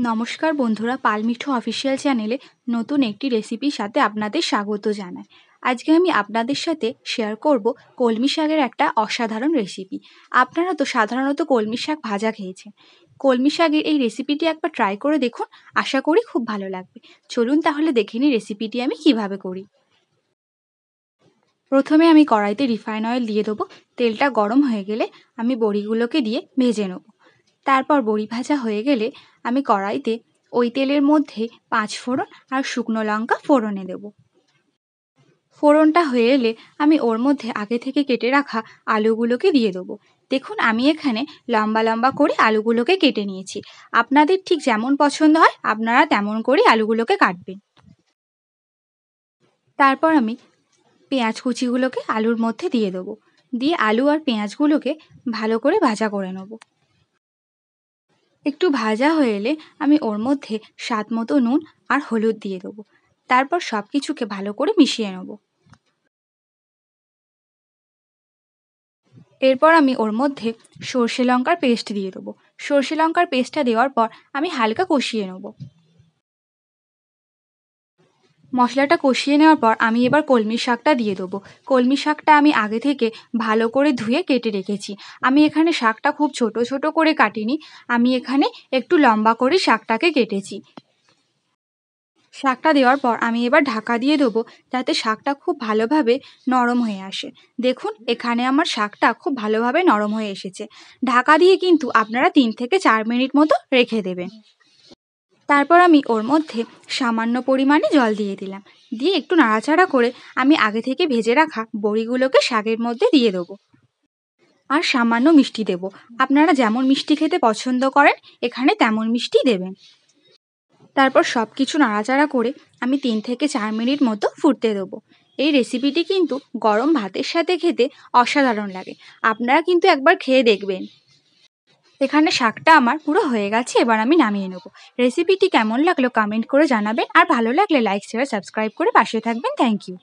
নমস্কার বন্ধুরা, পালমিঠো অফিসিয়াল চ্যানেলে নতুন একটি রেসিপির সাথে আপনাদের স্বাগত জানাই। আজকে আমি আপনাদের সাথে শেয়ার করব কলমি শাকের একটা অসাধারণ রেসিপি। আপনারা তো সাধারণত কলমি শাক ভাজা খেয়েছেন। কলমি শাকের এই রেসিপিটি একবার ট্রাই করে দেখুন, আশা করি খুব ভালো লাগবে। চলুন তাহলে দেখে নিই রেসিপিটি আমি কিভাবে করি। প্রথমে আমি কড়াইতে রিফাইন অয়েল দিয়ে দেবো। তেলটা গরম হয়ে গেলে আমি বড়িগুলোকে দিয়ে ভেজে নেব। তারপর বড়ি ভাজা হয়ে গেলে আমি কড়াইতে ওই তেলের মধ্যে 5 ফোড়ন আর শুকনো লঙ্কা ফোড়নে দেব। ফোড়নটা হয়ে এলে আমি ওর মধ্যে আগে থেকে কেটে রাখা আলুগুলোকে দিয়ে দেবো। দেখুন, আমি এখানে লম্বা লম্বা করে আলুগুলোকে কেটে নিয়েছি। আপনাদের ঠিক যেমন পছন্দ হয় আপনারা তেমন করে আলুগুলোকে কাটবেন। তারপর আমি পেঁয়াজ কুচিগুলোকে আলুর মধ্যে দিয়ে দেবো। দিয়ে আলু আর পেঁয়াজগুলোকে ভালো করে ভাজা করে নেব। একটু ভাজা হয়ে এলে আমি ওর মধ্যে স্বাদ মতো নুন আর হলুদ দিয়ে দেবো। তারপর সব কিছুকে ভালো করে মিশিয়ে নেব। এরপর আমি ওর মধ্যে সর্ষে লঙ্কার পেস্ট দিয়ে দেবো। সর্ষে লঙ্কার পেস্টটা দেওয়ার পর আমি হালকা কষিয়ে নেব। মশলাটা কষিয়ে নেওয়ার পর আমি এবার কলমি শাকটা দিয়ে দেবো। কলমি শাকটা আমি আগে থেকে ভালো করে ধুয়ে কেটে রেখেছি। আমি এখানে শাকটা খুব ছোট ছোট করে কাটিনি, আমি এখানে একটু লম্বা করে শাকটাকে কেটেছি। শাকটা দেওয়ার পর আমি এবার ঢাকা দিয়ে দেবো, যাতে শাকটা খুব ভালোভাবে নরম হয়ে আসে। দেখুন, এখানে আমার শাকটা খুব ভালোভাবে নরম হয়ে এসেছে। ঢাকা দিয়ে কিন্তু আপনারা 3 থেকে 4 মিনিট মতো রেখে দেবেন। তারপর আমি ওর মধ্যে সামান্য পরিমাণে জল দিয়ে দিলাম। দিয়ে একটু নাড়াচাড়া করে আমি আগে থেকে ভেজে রাখা বড়িগুলোকে শাকের মধ্যে দিয়ে দেবো। আর সামান্য মিষ্টি দেব। আপনারা যেমন মিষ্টি খেতে পছন্দ করেন এখানে তেমন মিষ্টি দেবেন। তারপর সব কিছু নাড়াচাড়া করে আমি 3 থেকে 4 মিনিট মতো ফুটতে দেবো। এই রেসিপিটি কিন্তু গরম ভাতের সাথে খেতে অসাধারণ লাগে। আপনারা কিন্তু একবার খেয়ে দেখবেন। এখানে শাকটা আমার পুরো হয়ে গেছে, এবার আমি নামিয়ে নেব। রেসিপিটি কেমন লাগলো কমেন্ট করে জানাবেন, আর ভালো লাগলে লাইক শেয়ার সাবস্ক্রাইব করে পাশে থাকবেন। Thank you.